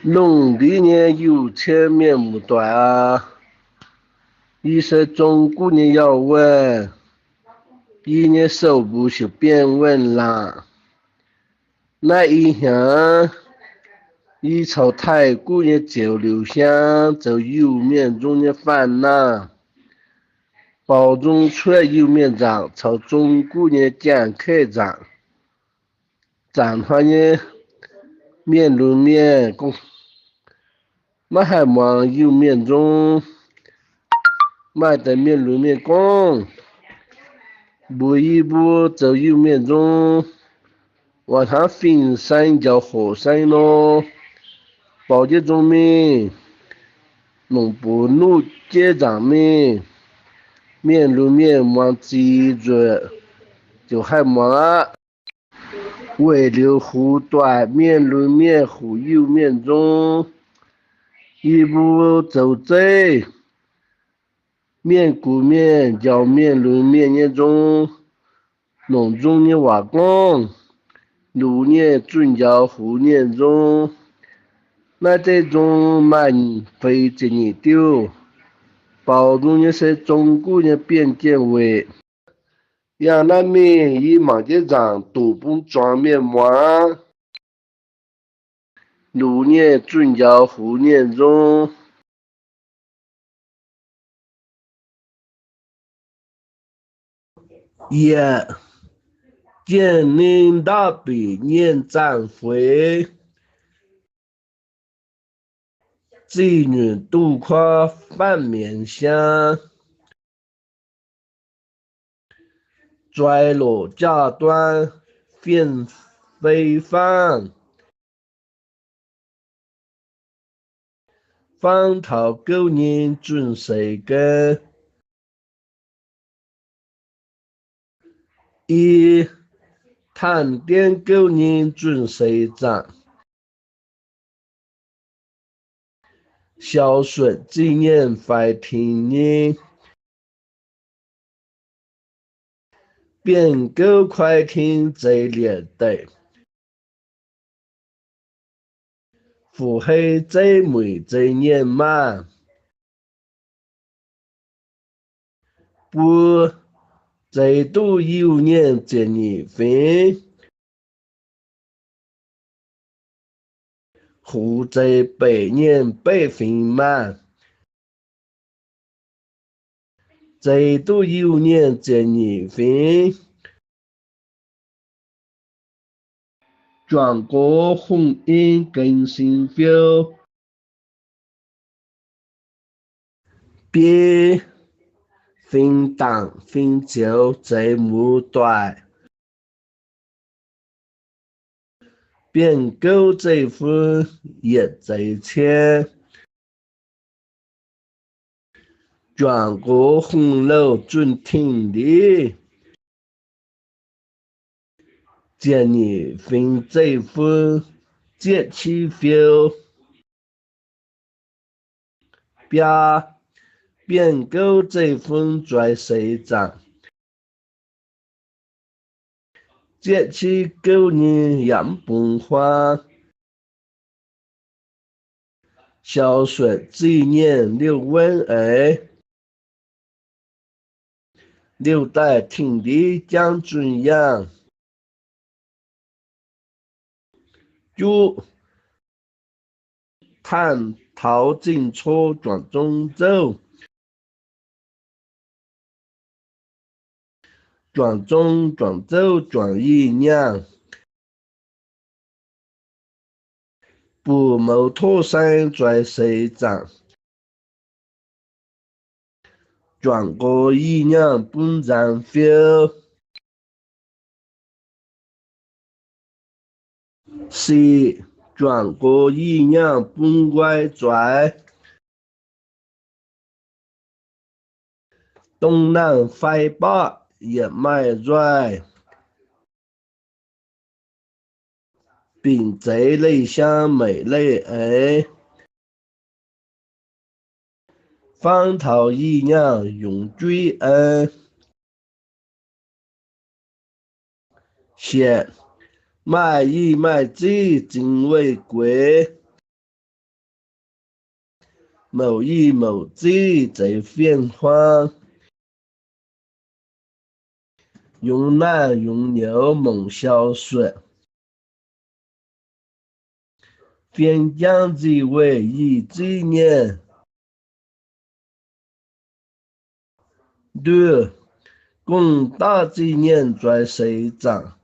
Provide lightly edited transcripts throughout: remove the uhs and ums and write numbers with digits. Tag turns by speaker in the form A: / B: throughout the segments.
A: 农历年有钱免不断啊，一说中国人要稳，一年手不就变稳了。那一向一朝泰国人交流乡，就有面中的烦恼，包中出来有面长，朝中国人讲开长，长他呢面对面共，那还忙有面中。买的面对面讲，步一步走右面中，往上分山叫河山咯，保洁中面，农部路街上面，面对面往记住，就还忙啊，为了护短，面对面护右面中，一步走走。面鼓面叫面轮面年中，农中的瓦工，牛年准叫虎年中，那这种满非这年丢，包中的是中国人边界位，让那面以忙的长多不装面忙，牛年准叫虎年中。也见领导百年展会，子女渡跨反面相，拽落家端变非凡，方头狗人准谁根？一探店狗人准谁长？孝顺纪念快听人，变狗快听最连带，腹黑最美最年满，不最多有年这年份，户在百年百分满，最多有年这年份。全国红印更新表，别分党分州最末端，变狗最分也最浅，全国红楼准听的，今年分最分节气表，变狗最分在谁长？节气狗年养不花，孝顺纪念刘文儿，刘代听的将军样，就探讨进错转中走，转中转走转一娘，不谋托山在谁长？转过一娘不然 feel，是转过一娘不怪拽，东南快把也卖拽，并贼类乡美类儿，方头一娘永追恩，写卖一卖鸡真为贵。某一某季在变化，用男用牛猛小说，边疆之为一纪念。对，共大纪念在谁长？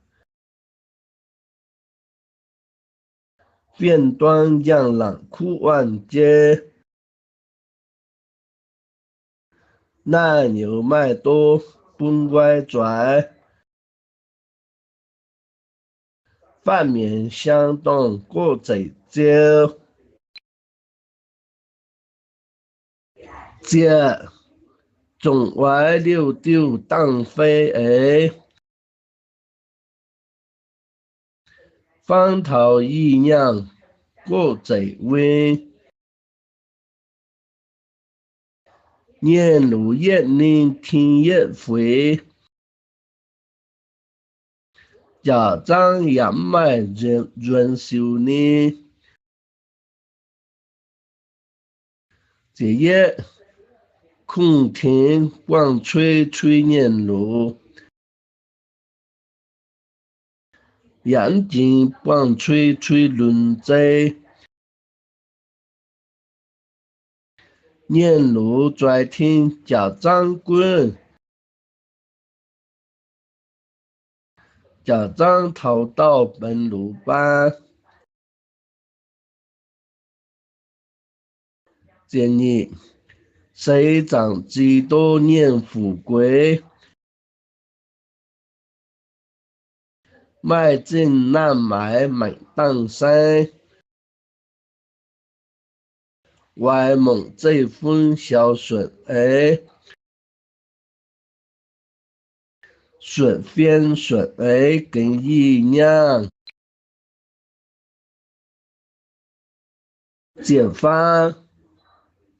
A: 变端江浪哭万劫，那牛麦多本外拽，反面相当过贼招，这中外溜丢当飞儿，方头一样过贼威，年如一年天一回。家长也买润秀呢，这夜空天光吹吹年路，眼睛光吹吹轮在，年路在听家长滚，家长逃到本路班，建议谁长几多年富贵，买进难买满当山。外蒙这份孝顺儿，顺便顺儿跟姨娘，结婚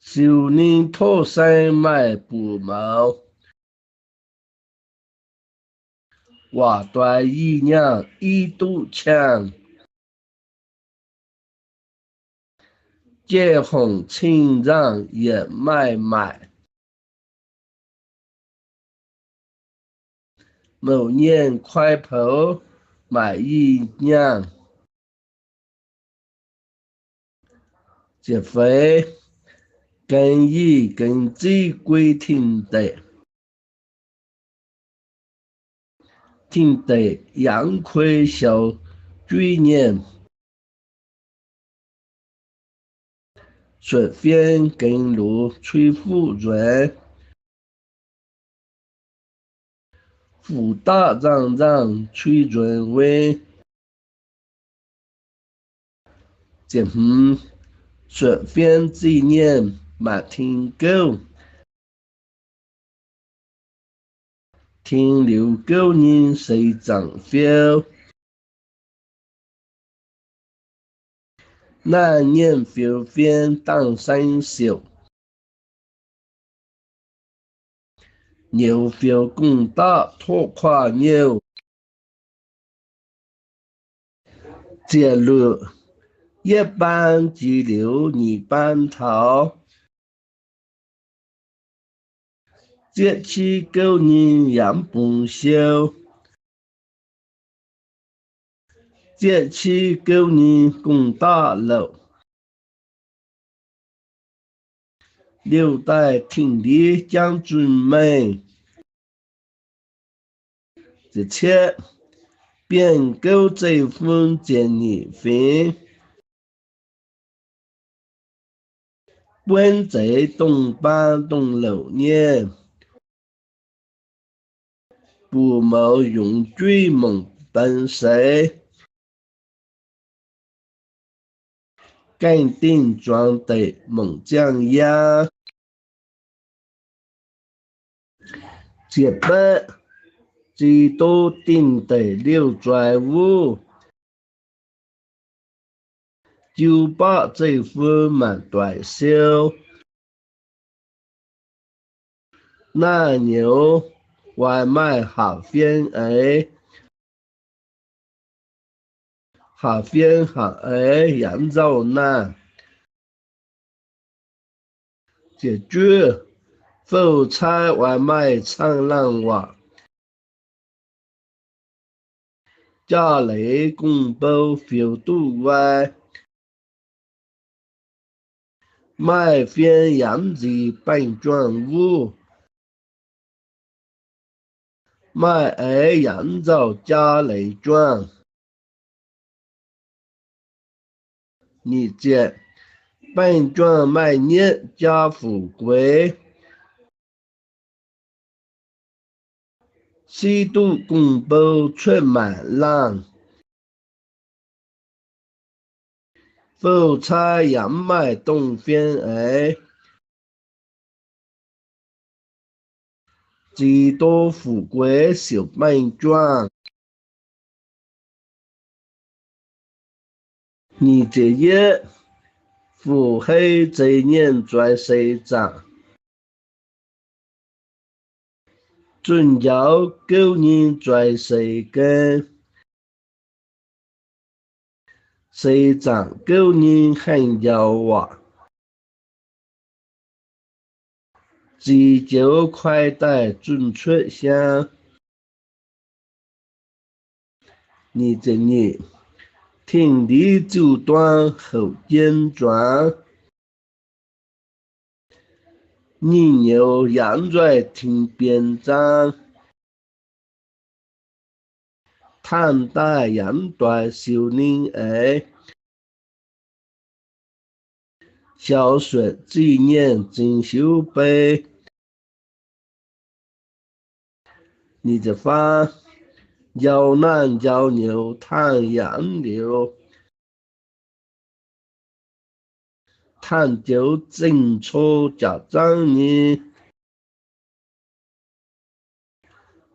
A: 少年托生买不毛，我对姨娘一堵墙，结婚亲让也买，某年快跑买姨娘，结婚跟姨跟最贵听得杨奎小嘴念，顺便跟路崔夫人，福大让崔润为，这顺便纪念马天狗，停留9年谁长fel，那年fel边当生锈，牛fel公大拖垮牛，这路一般急流二般逃，这期9年杨半修，这期9年攻大楼，六代听力将军们，这切变狗这份见你分，本在东班东楼年，不毛用追梦本谁，肯定装的猛将呀，这本最多顶的六拽五，就把这份满短销，那牛外卖好便宜，好便宜好羊肉呢。解决否菜外卖苍浪话，家里公布fel度外，买份养殖半转物，买二养造家里转，你这半转买热家富贵。西都公布出卖人，否菜养卖东边儿，几多富贵小半转，你这一腹黑这年在谁长？准要狗人在谁根？谁长狗人很要话，急救快带准出乡。你这你听力就断后肩转，你又养在听边站。唐代杨段少年儿，小说纪念珍秀碑。你这番要男要牛谈杨柳，谈就正错家长呢，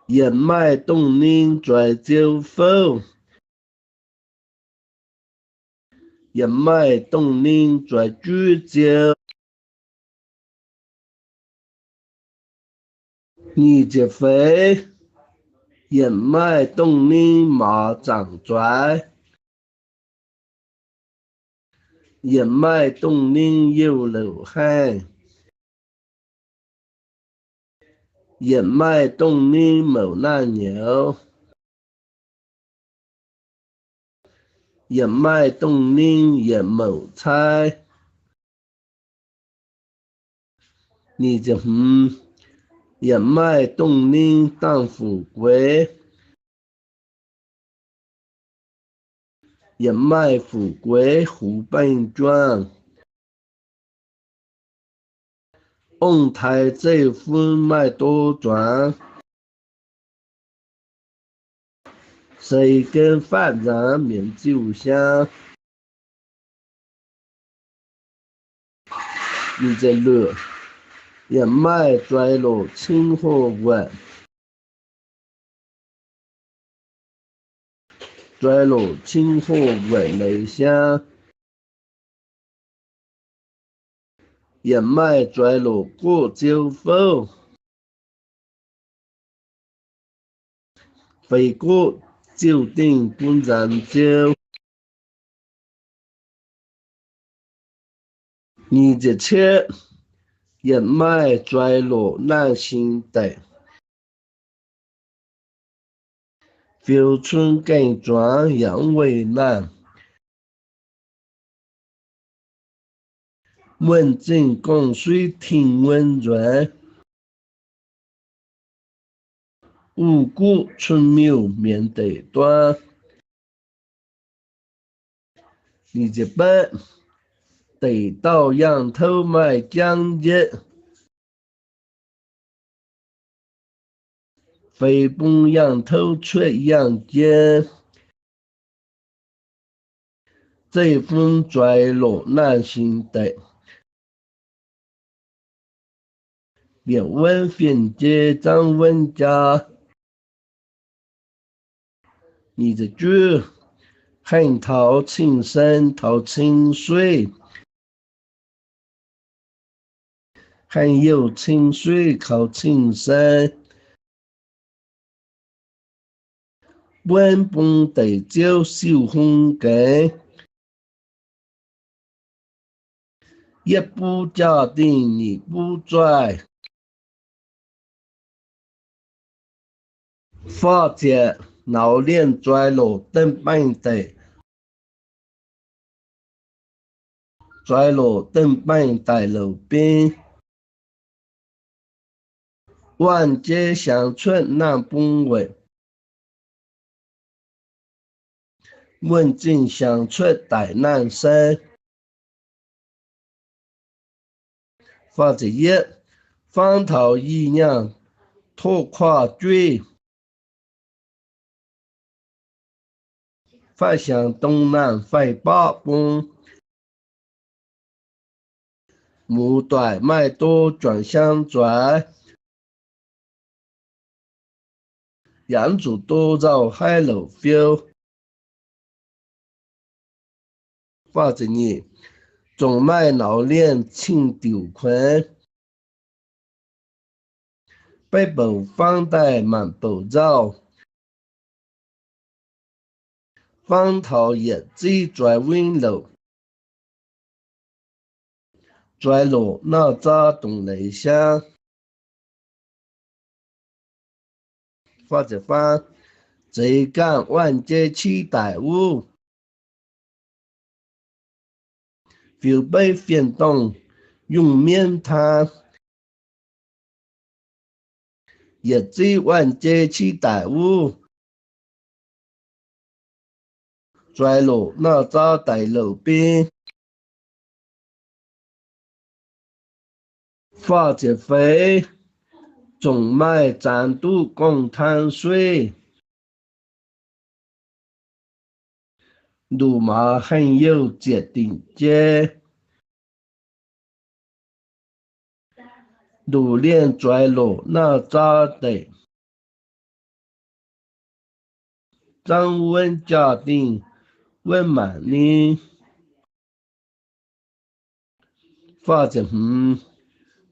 A: 人脉动人在酒否？人脉动人在煮酒。你这飞，人脉动人马长拽，人脉动人有流汗，人脉动人某难牛，人脉动人人某菜。你这人脉动人当富贵，人脉富贵胡本转，翁台这份卖多转，谁跟犯人面酒香？你这乐，人脉拽落清河湾，拽落清河湾内乡。人脉拽落过酒否？非过酒店不让酒。你这车人脉拽落难心地，标准更转人为难。文静江水听温润，五谷春苗面对端。你这本地道羊头卖讲解，非本羊头出羊尖，这份拽落难心地。连问分界张问家，你这句很讨清深讨清水，很有清水靠清深，问本地酒受风根，一不假定，二不拽。发者脑链拽落登板地，拽落登板地路边。万街乡村难本位，问津乡村大难生。发者一，方头姨娘拖垮嘴，发向东南飞八崩，木带麦多转向拽，养主多绕海路 feel。发者二，总卖脑链轻丢困。北部方带满步走，方头也只在window，在路那扎动内乡，或者翻，这干万节期待物，就被变动用面摊，也只万节期待物。在路那扎在路边，发者飞，总卖暂度供碳水，路马很有决定节，路链在路那扎的，张温家庭温满呢，发者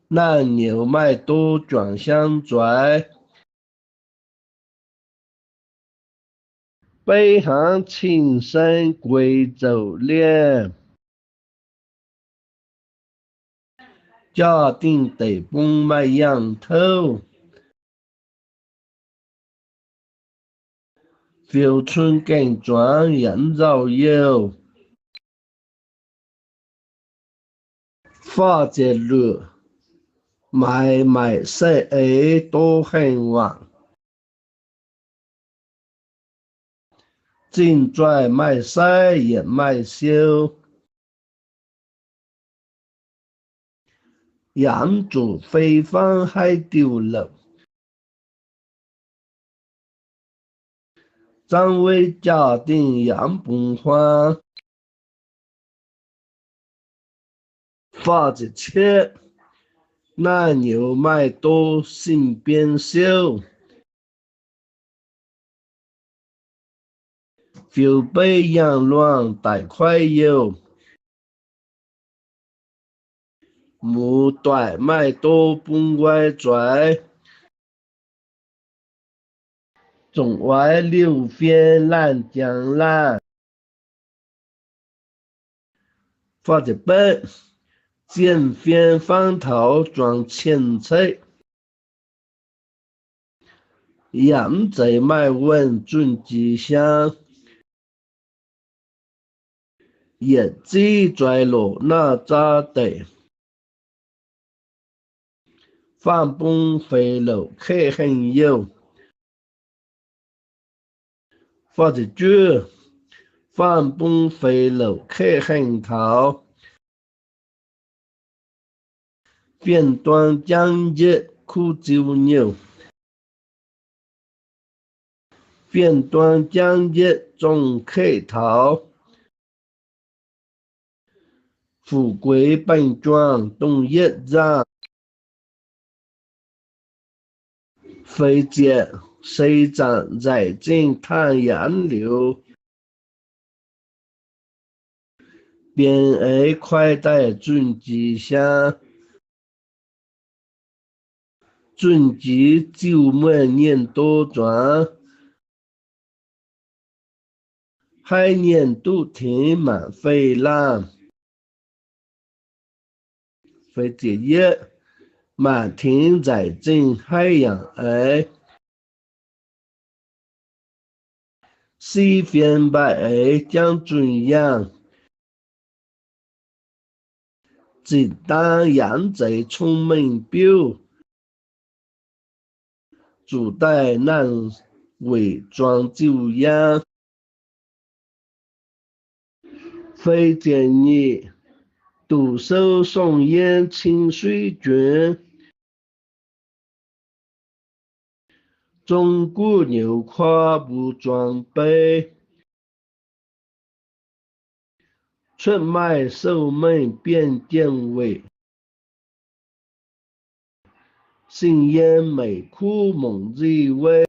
A: 那牛麦多转向拽，北行青山贵州链，家庭得帮卖羊头，苗村更转人绕油，发者六，买菜都很晚。正在卖菜也卖烧，养猪非方还丢了，张为家庭养不欢，发着切，那牛卖多心变小，就被养乱大块油，木带卖多本外拽，中外流偏烂江烂，发着本，见偏方头装青菜。养在卖稳准吉祥，也只在路那扎的，放崩飞路客很有，或者猪放崩飞路客很头，变端将节苦酒牛，变端将节中客头。富贵本庄东一站，飞姐谁站在正太阳流，边爱快带准吉祥，准吉九门年多转，海年度天满飞浪。肺结液，满天在正海洋癌，细分白癌将转阳，鸡蛋羊仔充满表，主带难伪装酒样，肺结液。毒手松烟清水菌，中国牛跨步装备，出卖守门变电位，新烟美酷猛热味。